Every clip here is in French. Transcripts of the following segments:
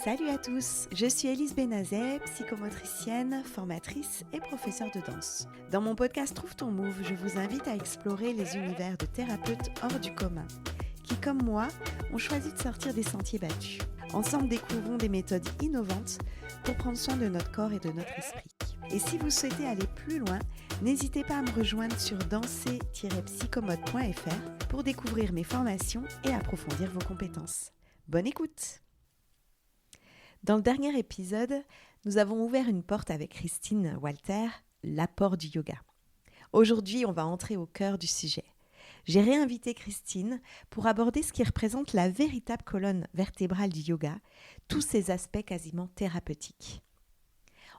Salut à tous, je suis Élise Benazet, psychomotricienne, formatrice et professeure de danse. Dans mon podcast Trouve ton Move, je vous invite à explorer les univers de thérapeutes hors du commun, qui comme moi, ont choisi de sortir des sentiers battus. Ensemble, découvrons des méthodes innovantes pour prendre soin de notre corps et de notre esprit. Et si vous souhaitez aller plus loin, n'hésitez pas à me rejoindre sur danser-psychomote.fr pour découvrir mes formations et approfondir vos compétences. Bonne écoute! Dans le dernier épisode, nous avons ouvert une porte avec Christine Walter, l'apport du yoga. Aujourd'hui, on va entrer au cœur du sujet. J'ai réinvité Christine pour aborder ce qui représente la véritable colonne vertébrale du yoga, tous ses aspects quasiment thérapeutiques.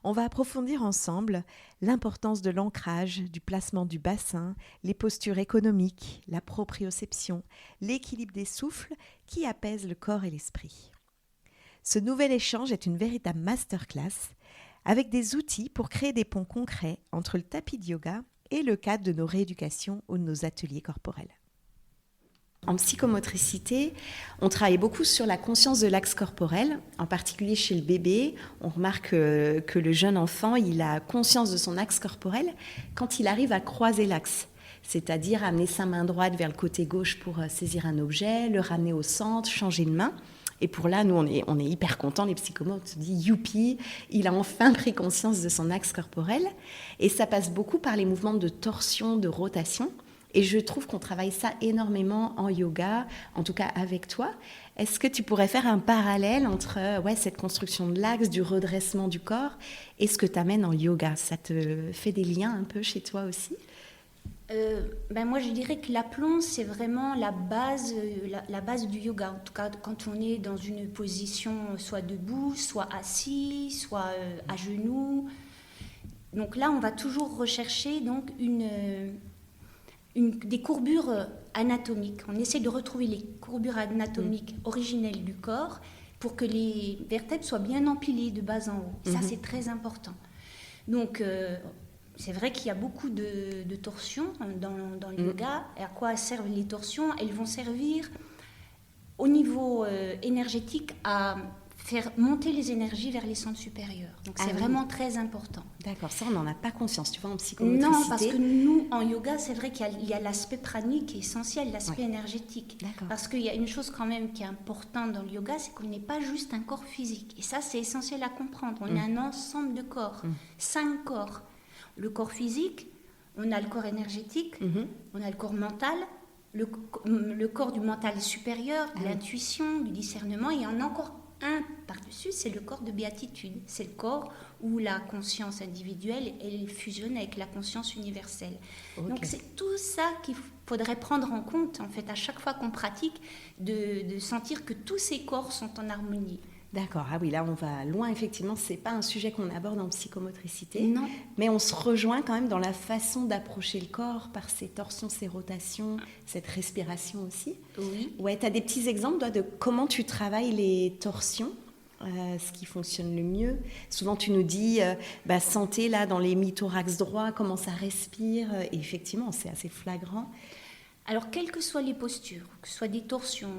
On va approfondir ensemble l'importance de l'ancrage, du placement du bassin, les postures économiques, la proprioception, l'équilibre des souffles qui apaisent le corps et l'esprit. Ce nouvel échange est une véritable masterclass avec des outils pour créer des ponts concrets entre le tapis de yoga et le cadre de nos rééducations ou de nos ateliers corporels. En psychomotricité, on travaille beaucoup sur la conscience de l'axe corporel, en particulier chez le bébé. On remarque que le jeune enfant, il a conscience de son axe corporel quand il arrive à croiser l'axe, c'est-à-dire amener sa main droite vers le côté gauche pour saisir un objet, le ramener au centre, changer de main. Et pour là, nous, on est hyper contents, les psychomotes, on se dit youpi, il a enfin pris conscience de son axe corporel. Et ça passe beaucoup par les mouvements de torsion, de rotation. Et je trouve qu'on travaille ça énormément en yoga, en tout cas avec toi. Est-ce que tu pourrais faire un parallèle entre cette construction de l'axe, du redressement du corps, et ce que tu amènes en yoga? Ça te fait des liens un peu chez toi aussi? Moi, je dirais que l'aplomb, c'est vraiment la base du yoga. En tout cas, quand on est dans une position soit debout, soit assis, soit à genoux. Donc là, on va toujours rechercher donc des courbures anatomiques. On essaie de retrouver les courbures anatomiques originelles du corps pour que les vertèbres soient bien empilées de bas en haut. Et ça, c'est très important. Donc, c'est vrai qu'il y a beaucoup de torsions dans le yoga. Et à quoi servent les torsions? Elles vont servir au niveau énergétique à faire monter les énergies vers les centres supérieurs. Donc c'est vraiment très important. D'accord, ça on n'en a pas conscience, tu vois, en psychomotricité. Non, parce que nous, en yoga, c'est vrai qu'il y a l'aspect pranique qui est essentiel, l'aspect énergétique. D'accord. Parce qu'il y a une chose quand même qui est importante dans le yoga, c'est qu'on n'est pas juste un corps physique. Et ça, c'est essentiel à comprendre. On est un ensemble de corps, 5 corps. Le corps physique, on a le corps énergétique, on a le corps mental, le corps du mental supérieur, de l'intuition, du discernement, et il y en a encore un par-dessus, c'est le corps de béatitude. C'est le corps où la conscience individuelle, elle fusionne avec la conscience universelle. Okay. Donc c'est tout ça qu'il faudrait prendre en compte, en fait, à chaque fois qu'on pratique, de sentir que tous ces corps sont en harmonie. D'accord, ah oui, là on va loin, effectivement, c'est pas un sujet qu'on aborde en psychomotricité, non. Mais on se rejoint quand même dans la façon d'approcher le corps par ces torsions, ces rotations, cette respiration aussi. Oui. Ouais, tu as des petits exemples toi, de comment tu travailles les torsions, ce qui fonctionne le mieux. Souvent tu nous dis, sentez là dans les mi-thorax droit, comment ça respire, et effectivement c'est assez flagrant. Alors, quelles que soient les postures, que ce soit des torsions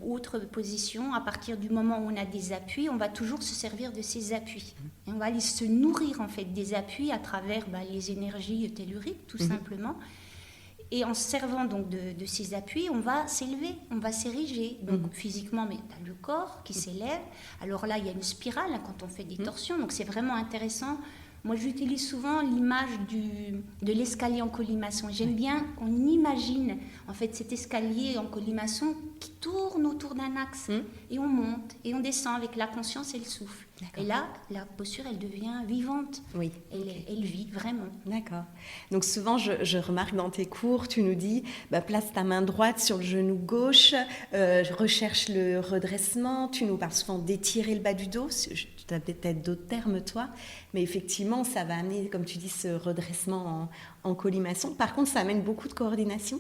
ou autres positions, à partir du moment où on a des appuis, on va toujours se servir de ces appuis. Et on va aller se nourrir en fait des appuis à travers les énergies telluriques, tout simplement. Et en se servant donc de ces appuis, on va s'élever, on va s'ériger. Donc physiquement, mais tu as le corps qui s'élève. Alors là, il y a une spirale quand on fait des torsions, donc c'est vraiment intéressant. Moi, j'utilise souvent l'image de l'escalier en colimaçon. J'aime bien qu'on imagine en fait cet escalier en colimaçon qui tourne autour d'un axe. Et on monte et on descend avec la conscience et le souffle. D'accord. Et là, la posture, elle devient vivante. Oui. Elle vit vraiment. D'accord. Donc souvent, je remarque dans tes cours, tu nous dis, place ta main droite sur le genou gauche, recherche le redressement. Tu nous parles souvent d'étirer le bas du dos. Tu as peut-être d'autres termes, toi. Mais effectivement, ça va amener, comme tu dis, ce redressement en colimaçon. Par contre, ça amène beaucoup de coordination.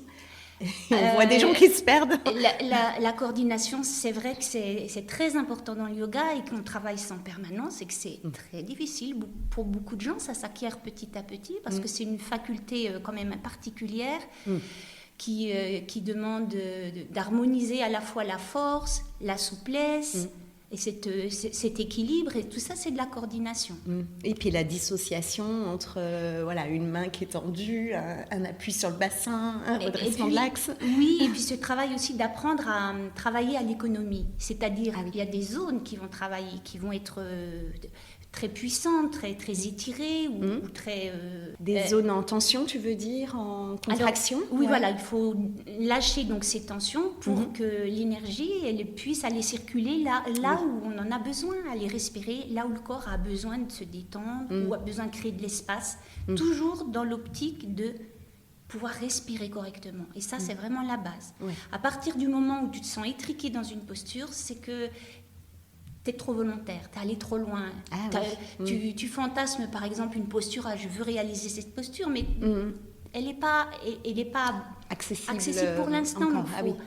On voit des gens qui se perdent. La coordination, c'est vrai que c'est très important dans le yoga et qu'on travaille ça en permanence et que c'est très difficile. Pour beaucoup de gens, ça s'acquiert petit à petit parce que c'est une faculté quand même particulière qui demande d'harmoniser à la fois la force, la souplesse, Et cet équilibre, et tout ça, c'est de la coordination. Et puis la dissociation entre une main qui est tendue, un appui sur le bassin, un redressement de l'axe. Oui, et puis ce travail aussi d'apprendre à travailler à l'économie. C'est-à-dire, il y a des zones qui vont travailler, qui vont être très puissantes, très, très étirées ou très... Des zones en tension, tu veux dire, en contraction? Alors, oui, voilà, il faut lâcher donc ces tensions pour que l'énergie elle puisse aller circuler là où on en a besoin, aller respirer, là où le corps a besoin de se détendre ou a besoin de créer de l'espace, toujours dans l'optique de pouvoir respirer correctement. Et ça, c'est vraiment la base. Ouais. À partir du moment où tu te sens étriqué dans une posture, c'est que tu es trop volontaire, tu es allé trop loin. Tu fantasmes par exemple une posture, je veux réaliser cette posture, mais elle n'est pas accessible pour l'instant. Il faut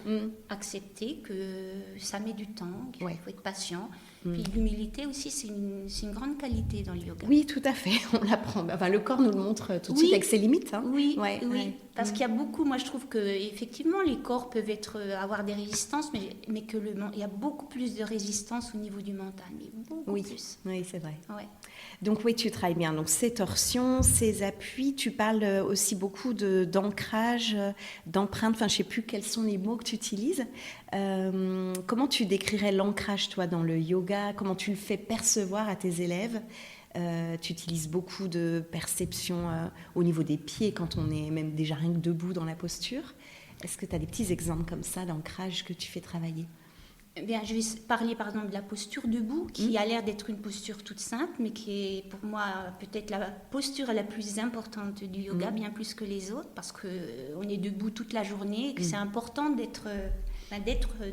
accepter que ça met du temps, qu'il faut être patient. Puis l'humilité aussi, c'est une grande qualité dans le yoga. Oui, tout à fait, on l'apprend. Enfin, le corps nous le montre tout de suite avec ses limites. Hein. Oui, parce qu'il y a beaucoup, moi je trouve qu'effectivement les corps peuvent avoir des résistances, mais il y a beaucoup plus de résistance au niveau du mental. Mais beaucoup plus. Oui, c'est vrai. Ouais. Donc oui, tu travailles bien. Donc ces torsions, ces appuis, tu parles aussi beaucoup d'ancrage, d'empreinte, enfin je ne sais plus quels sont les mots que tu utilises. Comment tu décrirais l'ancrage, toi, dans le yoga? Comment tu le fais percevoir à tes élèves? Tu utilises beaucoup de perception au niveau des pieds quand on est même déjà rien que debout dans la posture. Est-ce que tu as des petits exemples comme ça d'ancrage que tu fais travailler? Bien, je vais parler par exemple de la posture debout, qui a l'air d'être une posture toute simple, mais qui est pour moi peut-être la posture la plus importante du yoga, bien plus que les autres, parce qu'on est debout toute la journée et que c'est important d'être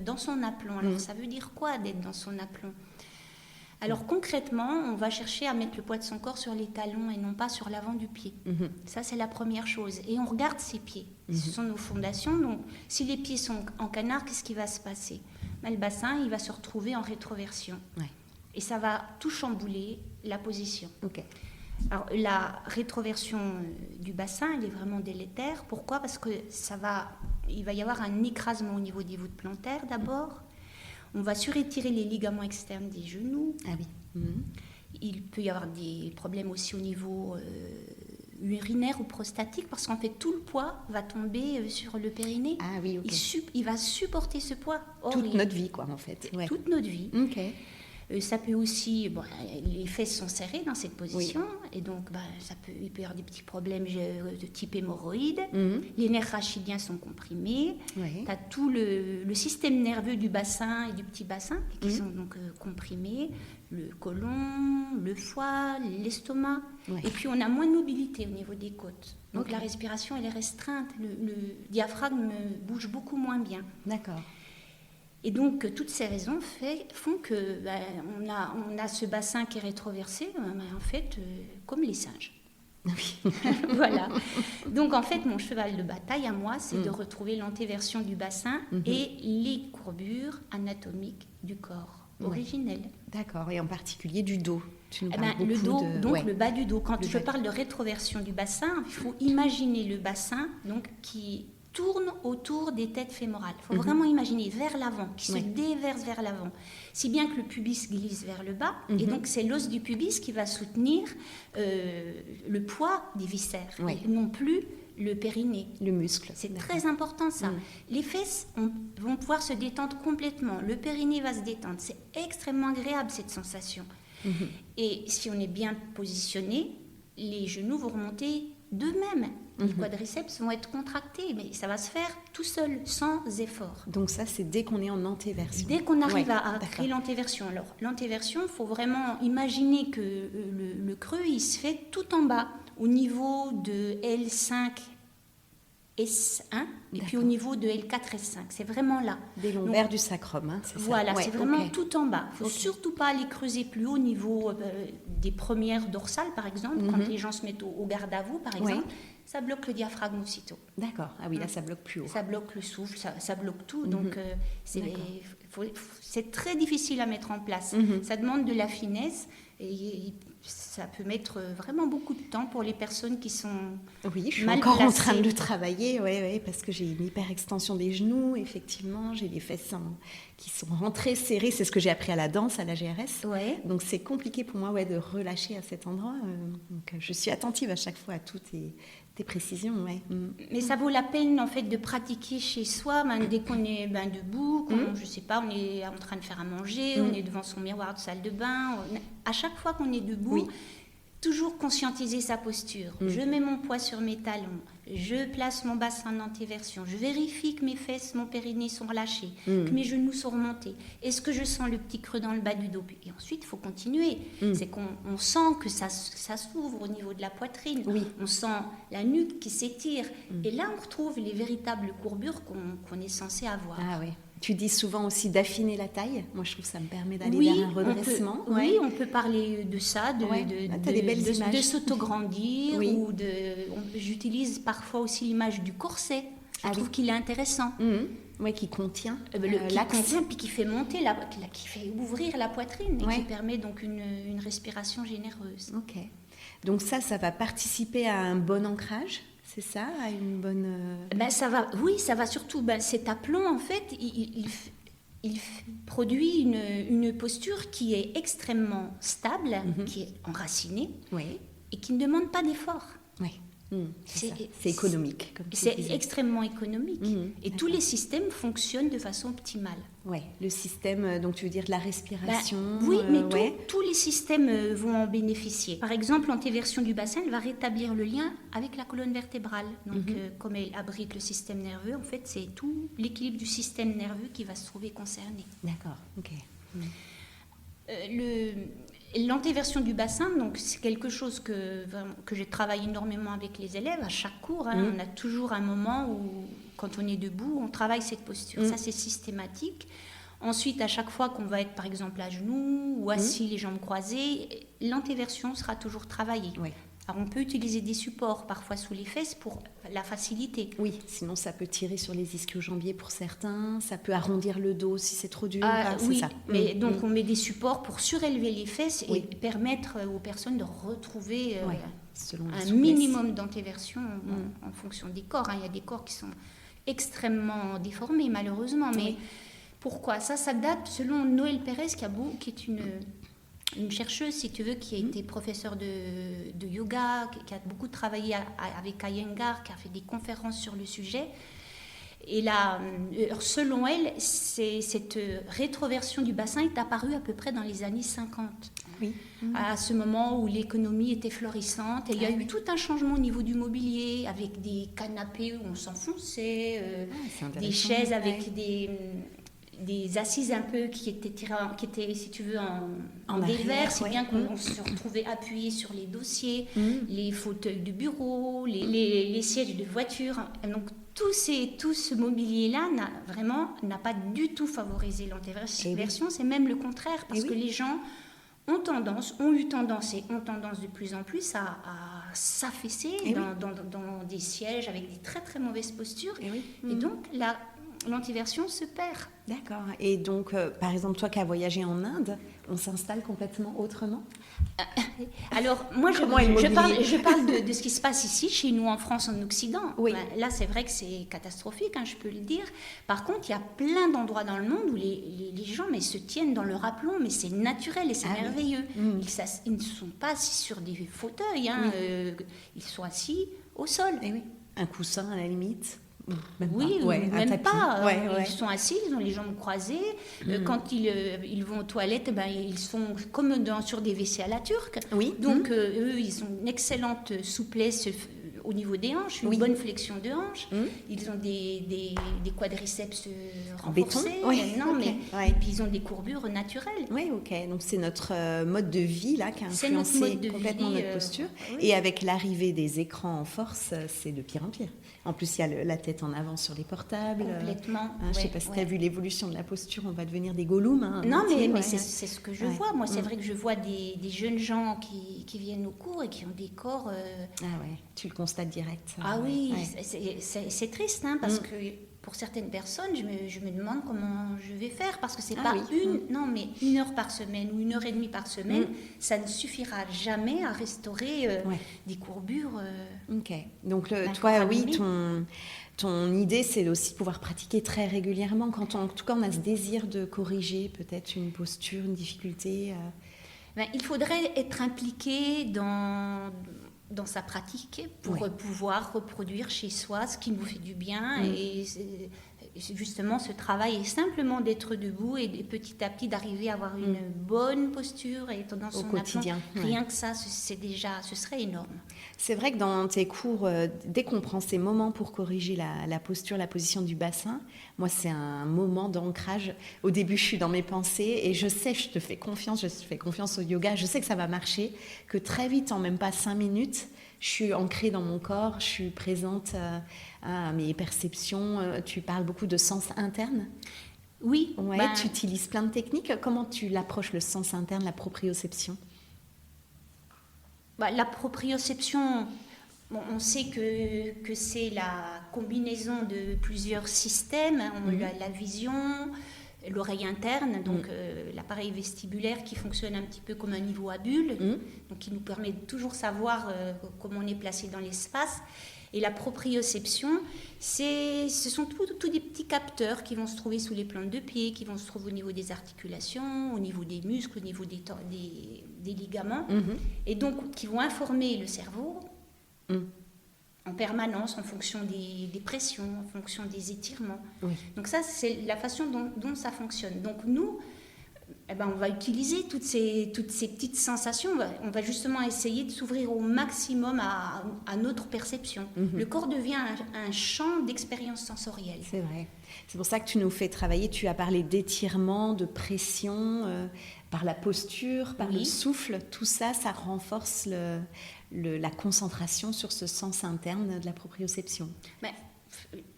dans son aplomb. Alors ça veut dire quoi d'être dans son aplomb? Alors concrètement, on va chercher à mettre le poids de son corps sur les talons et non pas sur l'avant du pied. Ça, c'est la première chose. Et on regarde ses pieds. Ce sont nos fondations. Donc, si les pieds sont en canard, qu'est-ce qui va se passer? Le bassin, il va se retrouver en rétroversion. Ouais. Et ça va tout chambouler, la position. Okay. Alors, la rétroversion du bassin, elle est vraiment délétère. Pourquoi? Parce que il va y avoir un écrasement au niveau des voûtes plantaires d'abord. On va surétirer les ligaments externes des genoux. Ah oui. Il peut y avoir des problèmes aussi au niveau urinaire ou prostatique, parce qu'en fait tout le poids va tomber sur le périnée. Ah oui, ok. Il va supporter ce poids. Toute notre vie, quoi, en fait. Ouais. Toute notre vie. Ok. Ça peut aussi, les fesses sont serrées dans cette position, et donc il peut y avoir des petits problèmes de type hémorroïde. Les nerfs rachidiens sont comprimés. Tu as tout le système nerveux du bassin et du petit bassin qui sont donc comprimés, le côlon, le foie, l'estomac. Et puis on a moins de mobilité au niveau des côtes. Donc la respiration elle est restreinte, le diaphragme bouge beaucoup moins bien. D'accord. Et donc, toutes ces raisons font que on a ce bassin qui est rétroversé, en fait, comme les singes. Oui. Voilà. Donc, en fait, mon cheval de bataille à moi, c'est de retrouver l'antéversion du bassin et les courbures anatomiques du corps originel. D'accord. Et en particulier du dos. Tu nous parles le dos, donc le bas du dos. Quand je parle de rétroversion du bassin, il faut imaginer le bassin donc, qui tourne autour des têtes fémorales. Il faut vraiment imaginer vers l'avant, qui se déverse vers l'avant. Si bien que le pubis glisse vers le bas, et donc c'est l'os du pubis qui va soutenir le poids des viscères, et non plus le périnée. Le muscle. C'est très important ça. Les fesses vont pouvoir se détendre complètement, le périnée va se détendre. C'est extrêmement agréable cette sensation. Et si on est bien positionné, les genoux vont remonter d'eux-mêmes. Les quadriceps vont être contractés, mais ça va se faire tout seul, sans effort. Donc ça, c'est dès qu'on est en antéversion. Dès qu'on arrive à créer l'antéversion. Alors, l'antéversion, il faut vraiment imaginer que le creux, il se fait tout en bas, au niveau de L5, S1, et puis au niveau de L4, S5. C'est vraiment là. Des lombaires du sacrum, c'est ça. Voilà, c'est vraiment tout en bas. Il ne faut surtout pas aller creuser plus haut au niveau des premières dorsales, par exemple, quand les gens se mettent au garde à vous, par exemple. Ça bloque le diaphragme aussitôt. D'accord. Ah oui, là, ça bloque plus haut. Ça bloque le souffle, ça bloque tout. Donc, il c'est très difficile à mettre en place. Ça demande de la finesse et ça peut mettre vraiment beaucoup de temps pour les personnes qui sont Oui, je suis mal encore en placées. train de le travailler, parce que j'ai une hyperextension des genoux, effectivement, j'ai les fesses qui sont rentrées, serrées, c'est ce que j'ai appris à la danse, à la GRS. Ouais. Donc c'est compliqué pour moi de relâcher à cet endroit. Donc je suis attentive à chaque fois à toutes tes précisions. Ouais. Mais ça vaut la peine en fait de pratiquer chez soi, dès qu'on est debout, je sais pas, on est en train de faire à manger, on est devant son miroir de salle de bain. À chaque fois qu'on est debout, toujours conscientiser sa posture. Je mets mon poids sur mes talons, je place mon bassin en antéversion, je vérifie que mes fesses, mon périnée sont relâchés, que mes genoux sont remontés. Est-ce que je sens le petit creux dans le bas du dos? Et ensuite, il faut continuer. C'est qu'on sent que ça s'ouvre au niveau de la poitrine. Oui. On sent la nuque qui s'étire. Et là, on retrouve les véritables courbures qu'on est censé avoir. Ah ouais. Tu dis souvent aussi d'affiner la taille. Moi, je trouve que ça me permet d'aller Oui, vers un redressement. Oui, on peut parler de ça, t'as des belles images. de s'autograndir. Oui. J'utilise parfois aussi l'image du corset. Je trouve qu'il est intéressant. Oui, qui contient qui l'axe. contient, puis qui fait monter, qui fait ouvrir la poitrine et qui permet donc une respiration généreuse. Ok. Donc ça va participer à un bon ancrage. C'est ça, à une bonne... Ça va surtout... cet aplomb, en fait, il produit une posture qui est extrêmement stable, qui est enracinée, et qui ne demande pas d'effort. Oui. C'est économique. Comme c'est extrêmement économique. Et tous les systèmes fonctionnent de façon optimale. Oui, le système, donc tu veux dire de la respiration. Oui, mais tous les systèmes vont en bénéficier. Par exemple, l'antéversion du bassin, elle va rétablir le lien avec la colonne vertébrale. Donc, comme elle abrite le système nerveux, en fait, c'est tout l'équilibre du système nerveux qui va se trouver concerné. D'accord, ok. L'antéversion du bassin, donc c'est quelque chose que je travaille énormément avec les élèves à chaque cours. On a toujours un moment où, quand on est debout, on travaille cette posture. Ça, c'est systématique. Ensuite, à chaque fois qu'on va être, par exemple, à genoux ou assis, les jambes croisées, l'antéversion sera toujours travaillée. Oui. Alors, on peut utiliser des supports, parfois sous les fesses, pour la facilité. Oui, sinon ça peut tirer sur les ischio-jambiers pour certains, ça peut arrondir le dos si c'est trop dur. Oui, ça. Mais donc on met des supports pour surélever les fesses et permettre aux personnes de retrouver un minimum d'antéversion en fonction des corps. Il y a des corps qui sont extrêmement déformés, malheureusement. Mais pourquoi ça date, selon Noël Pérez, qui est une chercheuse, si tu veux, qui a été professeure de yoga, qui a beaucoup travaillé avec Iyengar, qui a fait des conférences sur le sujet. Et là, selon elle, cette rétroversion du bassin est apparue à peu près dans les années 50. Oui. À ce moment où l'économie était florissante. Et il y a eu tout un changement au niveau du mobilier, avec des canapés où on s'enfonçait, des chaises avec des assises un peu qui étaient si tu veux, en dévers, si bien qu'on se retrouvait appuyé sur les dossiers, les fauteuils de bureau, les sièges de voiture. Donc, tout ce mobilier-là n'a pas du tout favorisé l'antéversion, c'est même le contraire, parce que les gens ont eu tendance de plus en plus à s'affaisser dans des sièges avec des très très mauvaises postures. Et donc, l'antéversion se perd. D'accord. Et donc, par exemple, toi qui as voyagé en Inde, on s'installe complètement autrement? Alors, moi, je parle de ce qui se passe ici, chez nous en France, en Occident. Oui. Là, c'est vrai que c'est catastrophique, je peux le dire. Par contre, il y a plein d'endroits dans le monde où les gens se tiennent dans leur aplomb, mais c'est naturel et c'est merveilleux. Ils ne sont pas assis sur des fauteuils, ils sont assis au sol. Un coussin à la limite. Même pas. Ils sont assis, ils ont les jambes croisées. Quand ils vont aux toilettes, ils sont comme sur des WC à la turque. Donc, eux, ils ont une excellente souplesse au niveau des hanches, une bonne flexion de hanches. Ils ont des quadriceps renforcés. Et puis, ils ont des courbures naturelles. Oui, ok. Donc, c'est notre mode de vie là, qui a influencé complètement notre posture. Et avec l'arrivée des écrans en force, c'est de pire en pire. En plus, il y a la tête en avant sur les portables. Complètement. Je ne sais pas si tu as vu l'évolution de la posture, on va devenir des golems. Non, mais c'est ce que je vois. Moi, c'est vrai que je vois des jeunes gens qui viennent au cours et qui ont des corps... Ah ouais, tu le constates direct. Oui, c'est triste, parce que pour certaines personnes, je me demande comment je vais faire, parce que c'est Ah pas oui. non, mais 1 heure par semaine ou 1 heure et demie par semaine, ça ne suffira jamais à restaurer des courbures. Ok. Donc d'un toi, corps oui, abîmé. ton idée, c'est aussi de pouvoir pratiquer très régulièrement quand en tout cas on a ce désir de corriger peut-être une posture, une difficulté. Il faudrait être impliqué dans sa pratique pour pouvoir reproduire chez soi ce qui nous fait du bien. Et justement, ce travail est simplement d'être debout et petit à petit d'arriver à avoir une bonne posture et être dans son quotidien. aplomb. Rien que ça, ce serait énorme. C'est vrai que dans tes cours, dès qu'on prend ces moments pour corriger la posture, la position du bassin, moi, c'est un moment d'ancrage. Au début, je suis dans mes pensées et je sais, je fais confiance au yoga, je sais que ça va marcher, que très vite, en même pas 5 minutes, je suis ancrée dans mon corps, je suis présente à mes perceptions. Tu parles beaucoup de sens interne. Oui. Tu utilises plein de techniques. Comment tu l'approches, le sens interne, la proprioception? La proprioception, on sait que c'est la combinaison de plusieurs systèmes. La vision, l'oreille interne, donc l'appareil vestibulaire qui fonctionne un petit peu comme un niveau à bulles, donc qui nous permet de toujours savoir comment on est placé dans l'espace. Et la proprioception, ce sont tous des petits capteurs qui vont se trouver sous les plantes de pied, qui vont se trouver au niveau des articulations, au niveau des muscles, au niveau des ligaments, et donc qui vont informer le cerveau en permanence en fonction des pressions, en fonction des étirements. Donc ça, c'est la façon dont ça fonctionne. Donc nous, on va utiliser toutes ces petites sensations. On va justement essayer de s'ouvrir au maximum à notre perception. Le corps devient un champ d'expérience sensorielle. C'est vrai. C'est pour ça que tu nous fais travailler. Tu as parlé d'étirement, de pression, par la posture, par le souffle. Tout ça, ça renforce la concentration sur ce sens interne de la proprioception.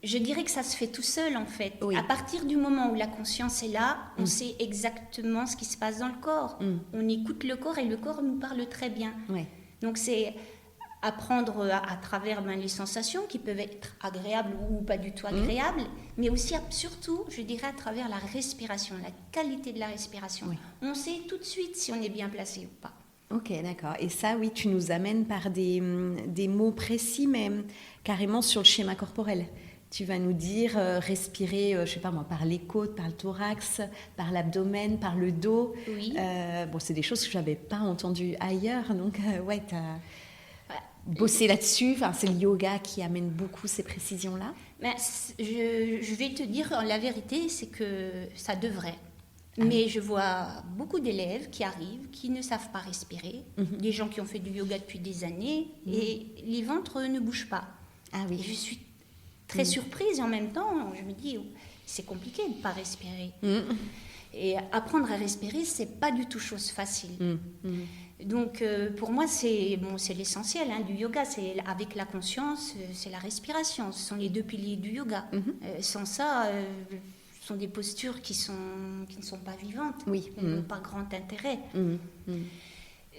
Je dirais que ça se fait tout seul en fait. À partir du moment où la conscience est là, on sait exactement ce qui se passe dans le corps. On écoute le corps et le corps nous parle très bien. Donc c'est apprendre à travers les sensations qui peuvent être agréables ou pas du tout agréables, mais aussi surtout, je dirais, à travers la respiration, la qualité de la respiration. On sait tout de suite si on est bien placé ou pas. Ok, d'accord. Et ça, oui, tu nous amènes par des mots précis, mais carrément sur le schéma corporel. Tu vas nous dire respirer, je sais pas moi, par les côtes, par le thorax, par l'abdomen, par le dos. C'est des choses que je n'avais pas entendues ailleurs. Donc, tu as bossé là-dessus. Enfin, c'est le yoga qui amène beaucoup ces précisions-là. Je vais te dire, la vérité, c'est que ça devrait. Mais je vois beaucoup d'élèves qui arrivent, qui ne savent pas respirer, des gens qui ont fait du yoga depuis des années, et les ventres ne bougent pas. Et je suis très surprise, et en même temps, je me dis, c'est compliqué de ne pas respirer. Et apprendre à respirer, c'est pas du tout chose facile. Donc, pour moi, c'est l'essentiel du yoga. C'est avec la conscience, c'est la respiration. Ce sont les 2 piliers du yoga. Sans ça... ce sont des postures qui ne sont pas vivantes, qui n'ont pas grand intérêt.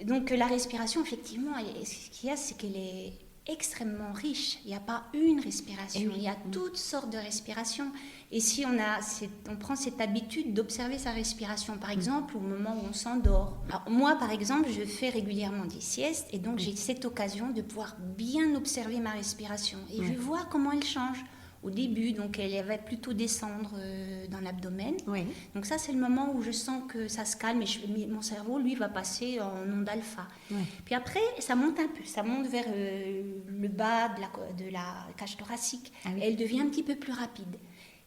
Donc la respiration, effectivement, ce qu'il y a, c'est qu'elle est extrêmement riche. Il n'y a pas une respiration, il y a toutes sortes de respirations. Et si on prend cette habitude d'observer sa respiration, par exemple, au moment où on s'endort. Alors, moi, par exemple, je fais régulièrement des siestes, et donc j'ai cette occasion de pouvoir bien observer ma respiration. Et je vois comment elle change. Au début, donc elle va plutôt descendre dans l'abdomen. Donc ça, c'est le moment où je sens que ça se calme et mon cerveau, lui, va passer en onde alpha. Puis après, ça monte un peu, ça monte vers le bas de la cage thoracique. Et elle devient un petit peu plus rapide.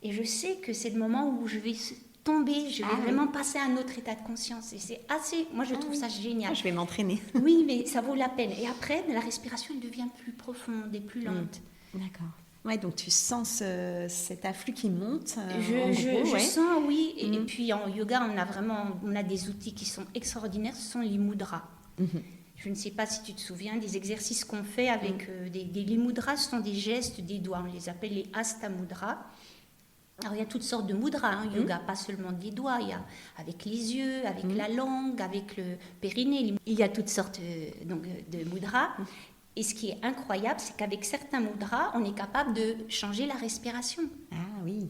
Et je sais que c'est le moment où je vais tomber, je vais vraiment passer à un autre état de conscience. Et c'est assez, moi je trouve ça génial. Je vais m'entraîner. Oui, mais ça vaut la peine. Et après, la respiration, elle devient plus profonde et plus lente. D'accord. Donc tu sens cet afflux qui monte. Je sens, oui. Et puis en yoga, on a des outils qui sont extraordinaires. Ce sont les mudras. Je ne sais pas si tu te souviens des exercices qu'on fait avec les mudras. Ce sont des gestes des doigts. On les appelle les hasta mudras. Alors il y a toutes sortes de mudras, yoga, pas seulement des doigts. Il y a avec les yeux, avec la langue, avec le périnée. Il y a toutes sortes de mudras. Et ce qui est incroyable, c'est qu'avec certains mudras, on est capable de changer la respiration. oui.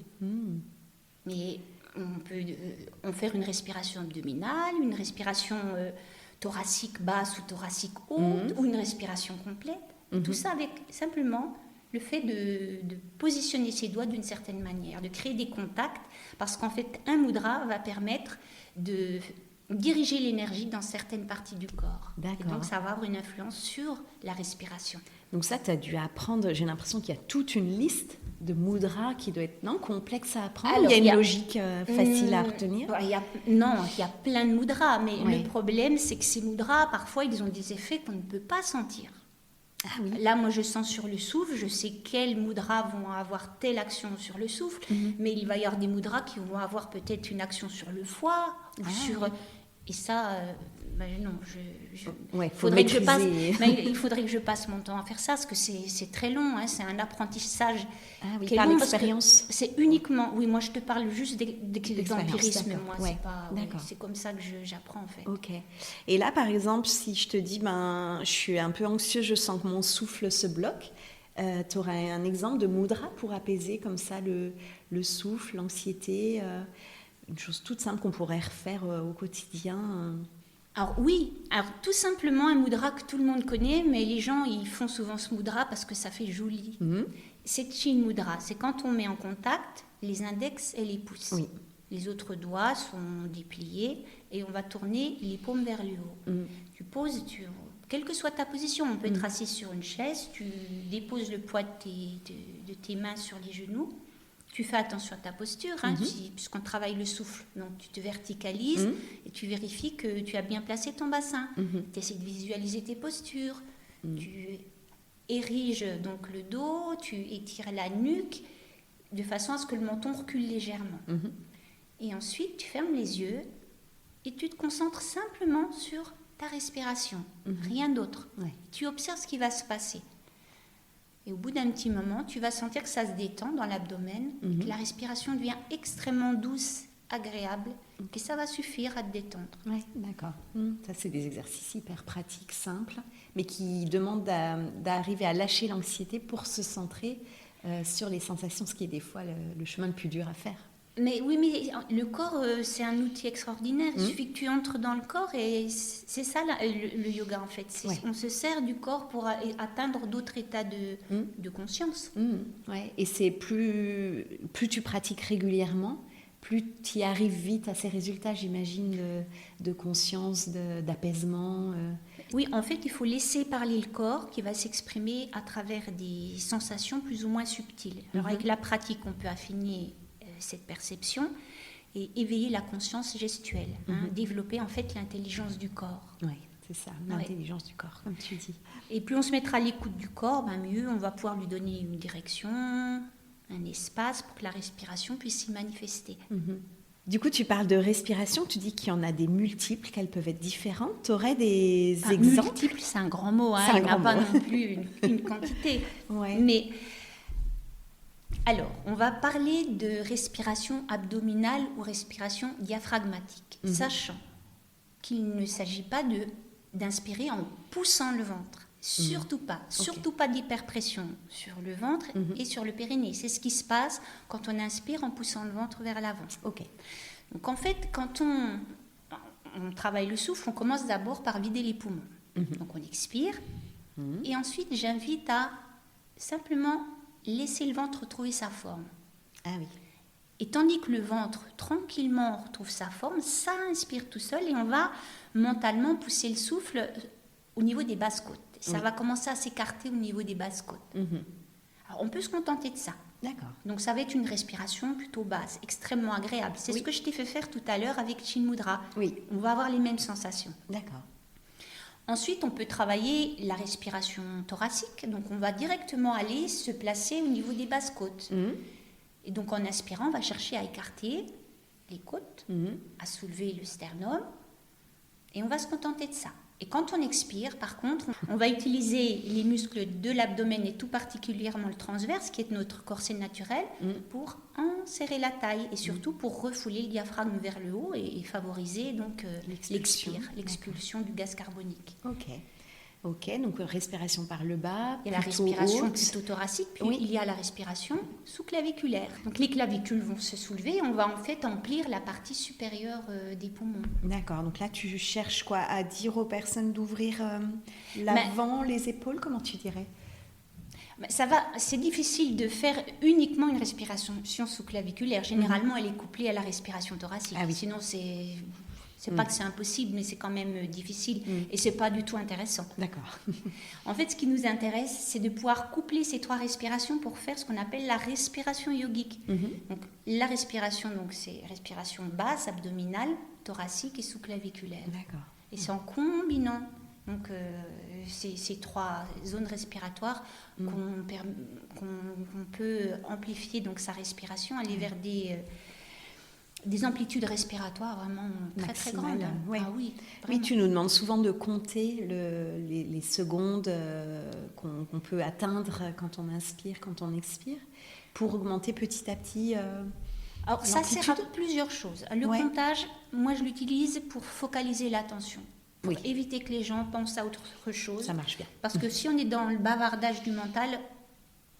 Mais on peut faire une respiration abdominale, une respiration thoracique basse ou thoracique haute, ou une respiration complète. Tout ça avec simplement le fait de positionner ses doigts d'une certaine manière, de créer des contacts, parce qu'en fait, un mudra va permettre de diriger l'énergie dans certaines parties du corps. D'accord. Et donc, ça va avoir une influence sur la respiration. Donc ça, tu as dû apprendre, j'ai l'impression qu'il y a toute une liste de mudras qui doit être complexe à apprendre. Alors, il y a une logique facile à retenir. Il y a plein de mudras, mais le problème, c'est que ces mudras, parfois, ils ont des effets qu'on ne peut pas sentir. Ah oui. Là, moi, je sens sur le souffle, je sais quels mudras vont avoir telle action sur le souffle, mais il va y avoir des mudras qui vont avoir peut-être une action sur le foie, ou sur... Oui. Et ça, non, il faudrait que je passe mon temps à faire ça, parce que c'est très long, c'est un apprentissage. Ah oui, par l'expérience. C'est uniquement, oui, moi je te parle juste d'empirisme, moi, c'est comme ça que j'apprends en fait. Ok. Et là, par exemple, si je te dis, je suis un peu anxieuse, je sens que mon souffle se bloque, tu aurais un exemple de mudra pour apaiser comme ça le souffle, l'anxiété une chose toute simple qu'on pourrait refaire au quotidien. Alors oui, tout simplement un mudra que tout le monde connaît, mais les gens ils font souvent ce mudra parce que ça fait joli. C'est Chin Mudra, c'est quand on met en contact les index et les pouces. Oui. Les autres doigts sont dépliés et on va tourner les paumes vers le haut. Tu poses, quelle que soit ta position, on peut être assis sur une chaise, tu déposes le poids de tes mains sur les genoux. Tu fais attention à ta posture, puisqu'on travaille le souffle. Donc, tu te verticalises et tu vérifies que tu as bien placé ton bassin. Tu essaies de visualiser tes postures. Tu ériges donc le dos, tu étires la nuque de façon à ce que le menton recule légèrement. Et ensuite, tu fermes les yeux et tu te concentres simplement sur ta respiration, rien d'autre. Ouais. Tu observes ce qui va se passer. Et au bout d'un petit moment, tu vas sentir que ça se détend dans l'abdomen, que la respiration devient extrêmement douce, agréable, et ça va suffire à te détendre. Oui, d'accord. Ça, c'est des exercices hyper pratiques, simples, mais qui demandent d'arriver à lâcher l'anxiété pour se centrer sur les sensations, ce qui est des fois le chemin le plus dur à faire. Mais oui, mais le corps, c'est un outil extraordinaire. Il suffit que tu entres dans le corps et c'est ça le yoga en fait. On se sert du corps pour atteindre d'autres états de conscience. Ouais. Et c'est plus tu pratiques régulièrement, plus tu y arrives vite à ces résultats, j'imagine, de conscience, d'apaisement. Oui, en fait, il faut laisser parler le corps qui va s'exprimer à travers des sensations plus ou moins subtiles. Alors avec la pratique, on peut affiner cette perception et éveiller la conscience gestuelle, développer en fait l'intelligence du corps. Oui, c'est ça, l'intelligence du corps, comme tu dis. Et plus on se mettra à l'écoute du corps, mieux on va pouvoir lui donner une direction, un espace pour que la respiration puisse s'y manifester. Du coup, tu parles de respiration, tu dis qu'il y en a des multiples, qu'elles peuvent être différentes. Tu aurais des exemples? Multiples, c'est un grand mot, il n'y a pas non plus une quantité. Mais alors, on va parler de respiration abdominale ou respiration diaphragmatique, sachant qu'il ne s'agit pas d'inspirer en poussant le ventre. Surtout pas. Surtout pas d'hyperpression sur le ventre et sur le périnée. C'est ce qui se passe quand on inspire en poussant le ventre vers l'avant. Donc en fait, quand on travaille le souffle, on commence d'abord par vider les poumons. Donc on expire et ensuite j'invite à simplement laisser le ventre retrouver sa forme. Ah oui. Et tandis que le ventre, tranquillement, retrouve sa forme, ça inspire tout seul et on va mentalement pousser le souffle au niveau des basses côtes. Ça va commencer à s'écarter au niveau des basses côtes. Alors, on peut se contenter de ça. D'accord. Donc, ça va être une respiration plutôt basse, extrêmement agréable. C'est ce que je t'ai fait faire tout à l'heure avec Chin Mudra. Oui. On va avoir les mêmes sensations. D'accord. Ensuite, on peut travailler la respiration thoracique. Donc, on va directement aller se placer au niveau des basses côtes. Et donc, en inspirant, on va chercher à écarter les côtes, à soulever le sternum. Et on va se contenter de ça. Et quand on expire, par contre, on va utiliser les muscles de l'abdomen et tout particulièrement le transverse, qui est notre corset naturel, pour enserrer la taille et surtout pour refouler le diaphragme vers le haut et favoriser donc l'expulsion du gaz carbonique. Ok. Ok, donc respiration par le bas, Il y a la plutôt respiration haute. plutôt thoracique, puis Oui. il y a la respiration sous-claviculaire. Donc les clavicules vont se soulever et on va en fait emplir la partie supérieure des poumons. D'accord, donc là tu cherches quoi à dire aux personnes d'ouvrir l'avant, les épaules, comment tu dirais? Ça va, c'est difficile de faire uniquement une respiration sous-claviculaire. Généralement, elle est couplée à la respiration thoracique. Ah oui. Sinon, c'est pas que c'est impossible, mais c'est quand même difficile et c'est pas du tout intéressant. D'accord. En fait, ce qui nous intéresse, c'est de pouvoir coupler ces 3 respirations pour faire ce qu'on appelle la respiration yogique. Donc, la respiration, donc, c'est respiration basse, abdominale, thoracique et sous-claviculaire. D'accord. Et c'est en combinant donc, ces 3 zones respiratoires qu'on peut amplifier donc, sa respiration, aller vers des amplitudes respiratoires vraiment très très grandes. Ouais. Ah oui, oui, tu nous demandes souvent de compter les secondes qu'on peut atteindre quand on inspire, quand on expire, pour augmenter petit à petit Alors ça sert à plusieurs choses. Le comptage, moi je l'utilise pour focaliser l'attention. Pour éviter que les gens pensent à autre chose. Ça marche bien. Parce que si on est dans le bavardage du mental,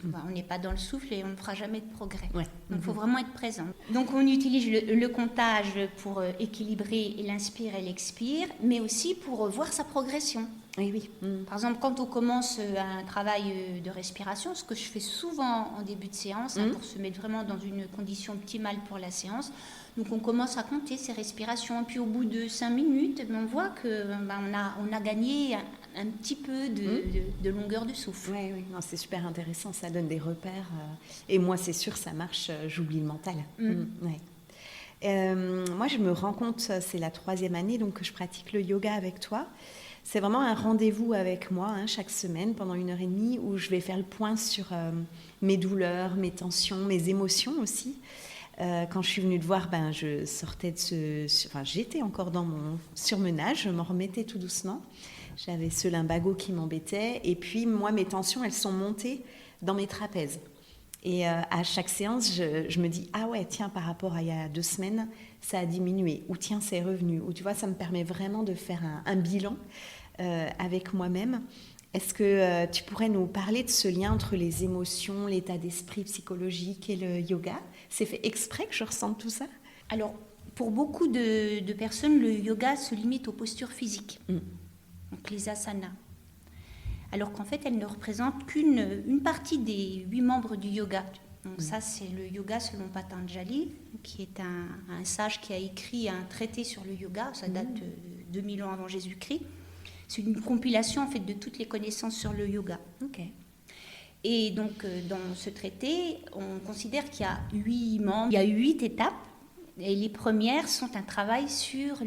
on n'est pas dans le souffle et on ne fera jamais de progrès. Ouais. Donc il faut vraiment être présent. Donc on utilise le comptage pour équilibrer l'inspire et l'expire, mais aussi pour voir sa progression. Oui, oui. Par exemple, quand on commence un travail de respiration, ce que je fais souvent en début de séance, pour se mettre vraiment dans une condition optimale pour la séance, donc on commence à compter ses respirations. Et puis au bout de 5 minutes, on voit qu'on a gagné un petit peu de longueur de souffle. Oui, oui. Non, c'est super intéressant, ça donne des repères. Et moi, c'est sûr, ça marche, j'oublie le mental. Ouais. Moi, je me rends compte, c'est la 3e année donc, que je pratique le yoga avec toi. C'est vraiment un rendez-vous avec moi chaque semaine pendant 1h30 où je vais faire le point sur mes douleurs, mes tensions, mes émotions aussi. Quand je suis venue te voir, je sortais j'étais encore dans mon surmenage, je m'en remettais tout doucement. J'avais ce lumbago qui m'embêtait et puis moi mes tensions elles sont montées dans mes trapèzes. Et à chaque séance, je me dis ah ouais tiens par rapport à il y a 2 semaines ça a diminué ou tiens c'est revenu ou tu vois ça me permet vraiment de faire un bilan avec moi-même. Est-ce que tu pourrais nous parler de ce lien entre les émotions, l'état d'esprit psychologique et le yoga? C'est fait exprès que je ressente tout ça? Alors, pour beaucoup de personnes, le yoga se limite aux postures physiques, donc les asanas. Alors qu'en fait, elles ne représentent qu'une partie des 8 membres du yoga. Donc ça, c'est le yoga selon Patanjali, qui est un sage qui a écrit un traité sur le yoga, ça date de 2000 ans avant Jésus-Christ. C'est une compilation en fait de toutes les connaissances sur le yoga. Okay. Et donc dans ce traité, on considère qu'il y a 8 membres, il y a 8 étapes. Et les premières sont un travail sur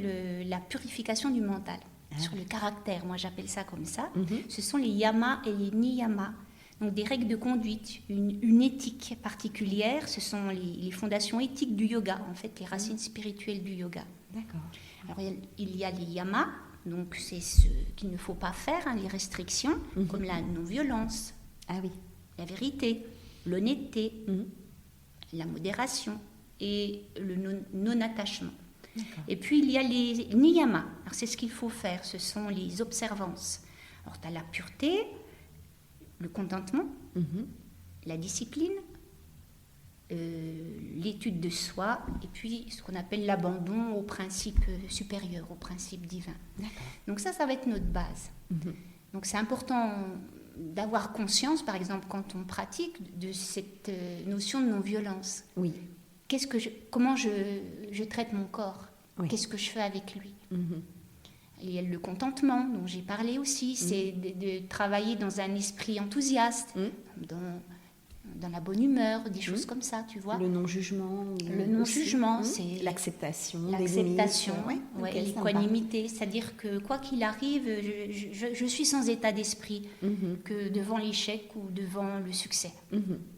la purification du mental, sur le caractère. Moi, j'appelle ça comme ça. Ce sont les yamas et les niyamas. Donc des règles de conduite, une éthique particulière. Ce sont les fondations éthiques du yoga, en fait, les racines spirituelles du yoga. D'accord. Alors il y a les yamas. Donc, c'est ce qu'il ne faut pas faire, les restrictions, comme la non-violence, la vérité, l'honnêteté, la modération et le non-attachement. Et puis, il y a les niyamas. Alors, c'est ce qu'il faut faire, ce sont les observances. Alors, tu as la pureté, le contentement, la discipline, l'étude de soi et puis ce qu'on appelle l'abandon au principe supérieur, au principe divin. Donc ça va être notre base. Donc c'est important d'avoir conscience, par exemple, quand on pratique, de cette notion de non-violence. Oui. Comment je traite mon corps? Qu'est-ce que je fais avec lui? Il y a le contentement, dont j'ai parlé aussi, c'est de travailler dans un esprit enthousiaste, dans la bonne humeur, des choses comme ça, tu vois. Le non-jugement. Le non-jugement, c'est l'acceptation, l'acceptation, l'équanimité. C'est-à-dire que quoi qu'il arrive, je suis sans état d'esprit que devant l'échec ou devant le succès.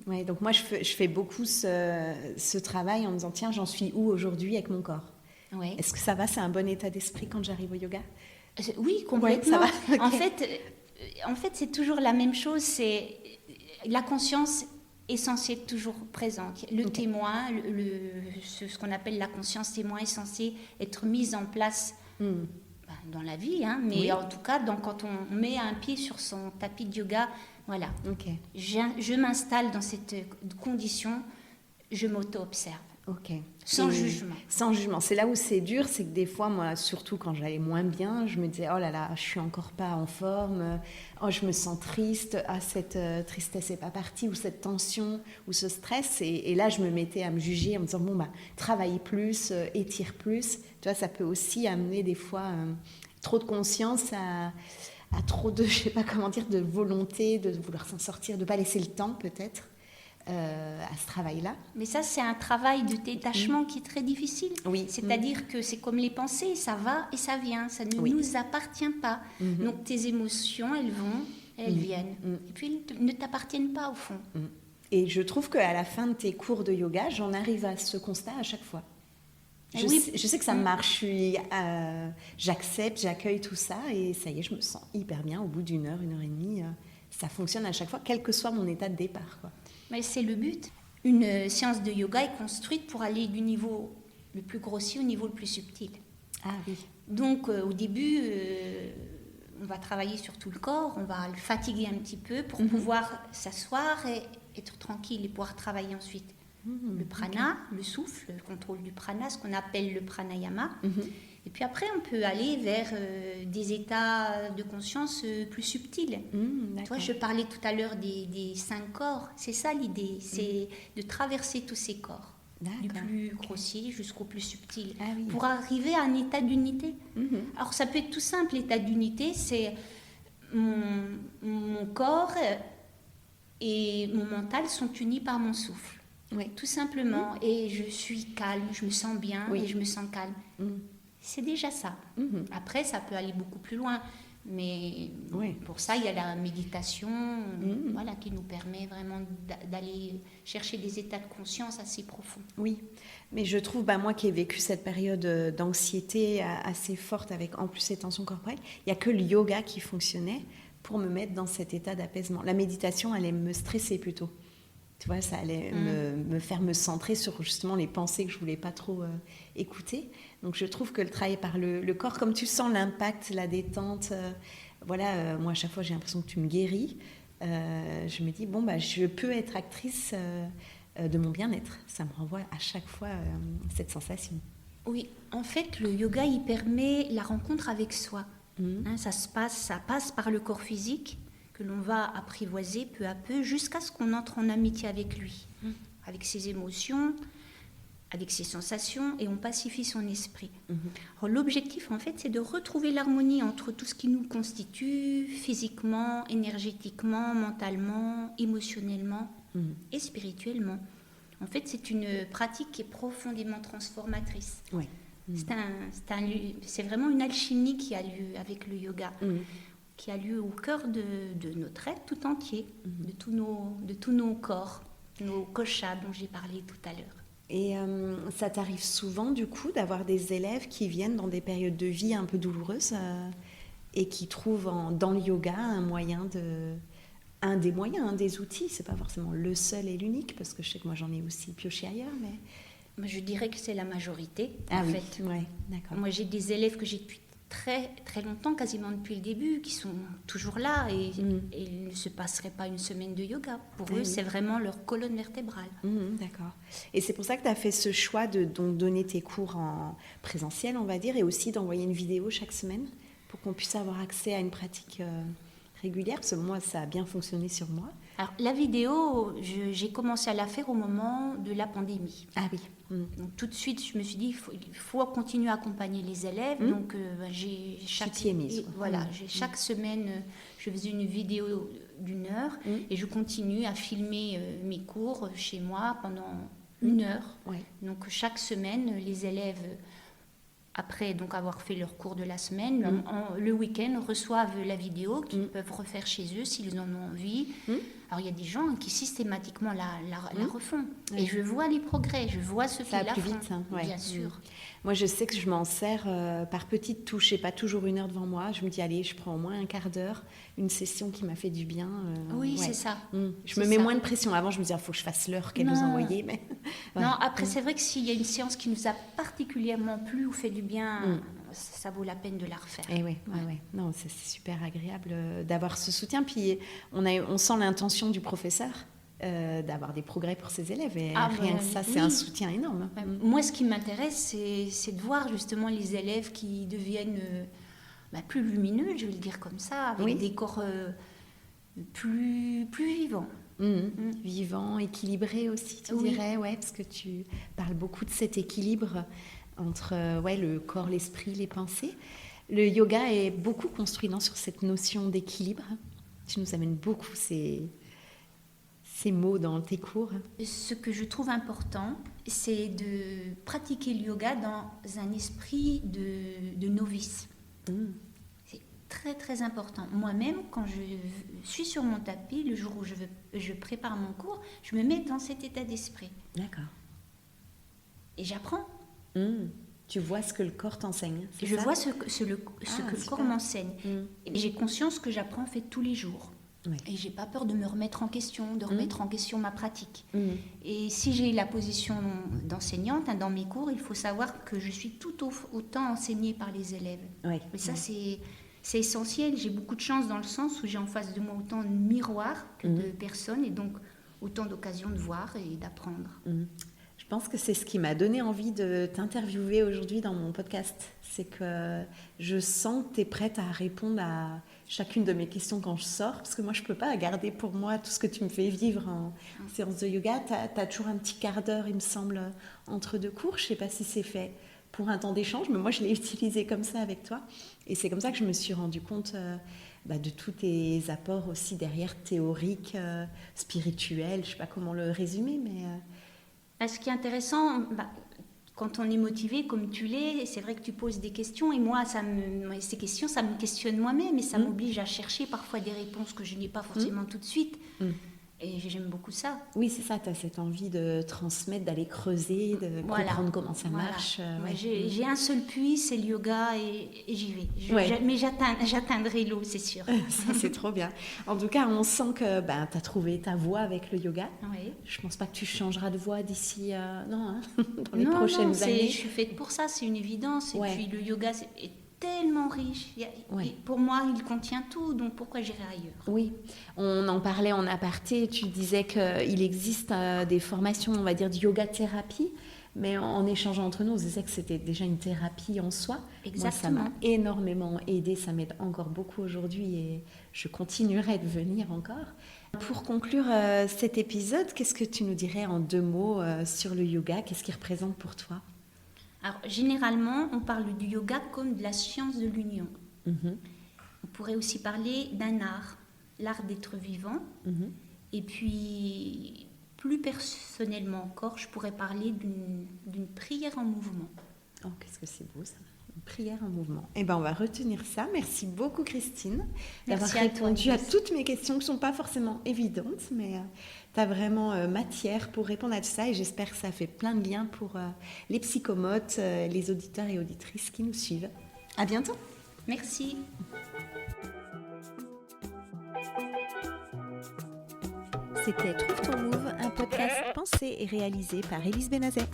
Ouais, donc moi, je fais beaucoup ce travail en me disant, tiens, j'en suis où aujourd'hui avec mon corps? Est-ce que ça va? C'est un bon état d'esprit quand j'arrive au yoga? Oui, complètement. Ça va. En fait, c'est toujours la même chose. C'est la conscience est censée être toujours présente. Le témoin, ce qu'on appelle la conscience témoin, est censé être mise en place dans la vie, hein, mais en tout cas, quand on met un pied sur son tapis de yoga, voilà. Ok. Je m'installe dans cette condition, je m'auto-observe. Ok. Sans jugement. Sans jugement. C'est là où c'est dur, c'est que des fois, moi, surtout quand j'allais moins bien, je me disais, oh là là, je suis encore pas en forme, oh, je me sens triste, ah, cette tristesse n'est pas partie, ou cette tension, ou ce stress. Et là, je me mettais à me juger en me disant, bon, bah, travaille plus, étire plus. Tu vois, ça peut aussi amener des fois trop de conscience à trop de, je sais pas comment dire, de volonté, de vouloir s'en sortir, de pas laisser le temps, peut-être. À ce travail-là. Mais ça, c'est un travail de détachement qui est très difficile. Oui. C'est-à-dire que c'est comme les pensées, ça va et ça vient, ça ne nous appartient pas. Donc tes émotions, elles vont, elles viennent. Et puis, elles ne t'appartiennent pas au fond. Et je trouve qu'à la fin de tes cours de yoga, j'en arrive à ce constat à chaque fois. Je sais que ça marche, j'accepte, j'accueille tout ça et ça y est, je me sens hyper bien au bout d'une heure et demie. Ça fonctionne à chaque fois, quel que soit mon état de départ, quoi. Mais c'est le but. Une séance de yoga est construite pour aller du niveau le plus grossier au niveau le plus subtil. Ah oui. Donc au début, on va travailler sur tout le corps, on va le fatiguer un petit peu pour pouvoir s'asseoir et être tranquille et pouvoir travailler ensuite. Le prana, le souffle, le contrôle du prana, ce qu'on appelle le pranayama. Et puis après, on peut aller vers des états de conscience plus subtils. Toi, je parlais tout à l'heure des 5 corps. C'est ça l'idée, c'est de traverser tous ces corps, du plus grossier jusqu'au plus subtil, pour arriver à un état d'unité. Alors ça peut être tout simple, l'état d'unité, c'est mon corps et mon mental sont unis par mon souffle. Tout simplement. Et je suis calme, je me sens bien et je me sens calme. C'est déjà ça. Après, ça peut aller beaucoup plus loin. Mais pour ça, il y a la méditation voilà, qui nous permet vraiment d'aller chercher des états de conscience assez profonds. Oui, mais je trouve, moi qui ai vécu cette période d'anxiété assez forte avec en plus ces tensions corporelles, il n'y a que le yoga qui fonctionnait pour me mettre dans cet état d'apaisement. La méditation allait me stresser plutôt. Tu vois, ça allait me faire me centrer sur justement les pensées que je ne voulais pas trop écouter. Donc je trouve que le travail par le corps, comme tu sens l'impact, la détente, moi à chaque fois j'ai l'impression que tu me guéris. Je me dis, je peux être actrice de mon bien-être. Ça me renvoie à chaque fois cette sensation. Oui, en fait, le yoga, il permet la rencontre avec soi. Ça passe par le corps physique, que l'on va apprivoiser peu à peu jusqu'à ce qu'on entre en amitié avec lui, avec ses émotions, avec ses sensations, et on pacifie son esprit. Alors, l'objectif, en fait, c'est de retrouver l'harmonie entre tout ce qui nous constitue physiquement, énergétiquement, mentalement, émotionnellement et spirituellement. En fait, c'est une pratique qui est profondément transformatrice. Oui. C'est vraiment une alchimie qui a lieu avec le yoga. Qui a lieu au cœur de notre être tout entier, de tous nos corps, nos koshas dont j'ai parlé tout à l'heure. Et ça t'arrive souvent, du coup, d'avoir des élèves qui viennent dans des périodes de vie un peu douloureuses et qui trouvent dans le yoga un des moyens, un des outils. C'est pas forcément le seul et l'unique, parce que je sais que moi j'en ai aussi pioché ailleurs, mais... Je dirais que c'est la majorité, en fait. D'accord. Moi, j'ai des élèves que j'ai depuis très, très longtemps, quasiment depuis le début, qui sont toujours là et il ne se passerait pas une semaine de yoga. Pour eux, c'est vraiment leur colonne vertébrale. D'accord. Et c'est pour ça que tu as fait ce choix de donc, donner tes cours en présentiel, on va dire, et aussi d'envoyer une vidéo chaque semaine pour qu'on puisse avoir accès à une pratique régulière, parce que moi, ça a bien fonctionné sur moi. Alors, la vidéo, j'ai commencé à la faire au moment de la pandémie. Ah oui. Donc, tout de suite, je me suis dit, il faut continuer à accompagner les élèves. Donc, j'ai chaque semaine, je faisais une vidéo d'1 heure et je continue à filmer mes cours chez moi pendant 1 heure. Donc, chaque semaine, les élèves... Après donc avoir fait leur cours de la semaine, le week-end reçoivent la vidéo qu'ils peuvent refaire chez eux s'ils en ont envie. Alors il y a des gens qui systématiquement la refont. Et je vois les progrès, je vois ce qu'ils la font. Vite, hein. Bien sûr. Moi je sais que je m'en sers par petites touches et pas toujours 1 heure devant moi. Je me dis allez, je prends au moins 1/4 d'heure, une session qui m'a fait du bien. C'est ça. Je me mets moins de pression. Avant je me disais, il faut que je fasse l'heure qu'elle nous a envoyée. Mais... Non, après c'est vrai que s'il y a une séance qui nous a particulièrement plu ou fait du bien, ça vaut la peine de la refaire. Et ouais. Non, c'est super agréable d'avoir ce soutien. Puis on sent l'intention du professeur d'avoir des progrès pour ses élèves. Et rien que ça, c'est un soutien énorme. Moi, ce qui m'intéresse, c'est de voir justement les élèves qui deviennent plus lumineux, je vais le dire comme ça, avec des corps plus vivants. Vivant, équilibré aussi, tu dirais, parce que tu parles beaucoup de cet équilibre entre le corps, l'esprit, les pensées. Le yoga est beaucoup construit sur cette notion d'équilibre. Tu nous amènes beaucoup ces mots dans tes cours. Ce que je trouve important, c'est de pratiquer le yoga dans un esprit de novice. Très très important. Moi-même, quand je suis sur mon tapis, le jour où je prépare mon cours, je me mets dans cet état d'esprit. D'accord. Et j'apprends. Tu vois ce que le corps t'enseigne. Je vois ce que le corps m'enseigne. Et j'ai conscience que j'apprends en fait tous les jours. Oui. Et j'ai pas peur de me remettre en question, de remettre en question ma pratique. Et si j'ai la position d'enseignante dans mes cours, il faut savoir que je suis tout autant enseignée par les élèves. Oui. Mais ça, c'est essentiel. J'ai beaucoup de chance dans le sens où j'ai en face de moi autant de miroirs que de personnes et donc autant d'occasions de voir et d'apprendre. Je pense que c'est ce qui m'a donné envie de t'interviewer aujourd'hui dans mon podcast. C'est que je sens que tu es prête à répondre à chacune de mes questions quand je sors, parce que moi, je ne peux pas garder pour moi tout ce que tu me fais vivre en séance de yoga. Tu as toujours un petit quart d'heure, il me semble, entre deux cours. Je ne sais pas si c'est fait pour un temps d'échange, mais moi, je l'ai utilisé comme ça avec toi. Et c'est comme ça que je me suis rendu compte de tous tes apports aussi derrière, théoriques, spirituels. Je ne sais pas comment le résumer, mais... Ce qui est intéressant, quand on est motivé comme tu l'es, c'est vrai que tu poses des questions et moi, ces questions, ça me questionne moi-même et ça m'oblige à chercher parfois des réponses que je n'ai pas forcément tout de suite. Et j'aime beaucoup ça. Oui, c'est ça, tu as cette envie de transmettre, d'aller creuser, de comprendre comment ça marche. J'ai un seul puits, c'est le yoga et j'y vais. Mais j'atteindrai l'eau, c'est sûr. Ça, c'est trop bien. En tout cas, on sent que tu as trouvé ta voie avec le yoga. Oui. Je ne pense pas que tu changeras de voie d'ici dans les prochaines années. Je suis faite pour ça, c'est une évidence. Et puis le yoga est tellement riche. Et pour moi, il contient tout, donc pourquoi j'irai ailleurs ? Oui, on en parlait en aparté, tu disais qu'il existe des formations, on va dire, de yoga-thérapie, mais en échangeant entre nous, on disait que c'était déjà une thérapie en soi. Exactement. Moi, ça m'a énormément aidée, ça m'aide encore beaucoup aujourd'hui et je continuerai de venir encore. Pour conclure cet épisode, qu'est-ce que tu nous dirais en 2 mots sur le yoga ? Qu'est-ce qu'il représente pour toi ? Alors, généralement, on parle du yoga comme de la science de l'union. On pourrait aussi parler d'un art, l'art d'être vivant. Et puis, plus personnellement encore, je pourrais parler d'une prière en mouvement. Oh, qu'est-ce que c'est beau ça, une prière en mouvement. Eh bien, on va retenir ça. Merci beaucoup, Christine, d'avoir répondu à toutes mes questions qui ne sont pas forcément évidentes, mais... Tu as vraiment matière pour répondre à tout ça et j'espère que ça fait plein de liens pour les psychomotes, les auditeurs et auditrices qui nous suivent. À bientôt. Merci. C'était Trouve ton Move, un podcast pensé et réalisé par Élise Benazet.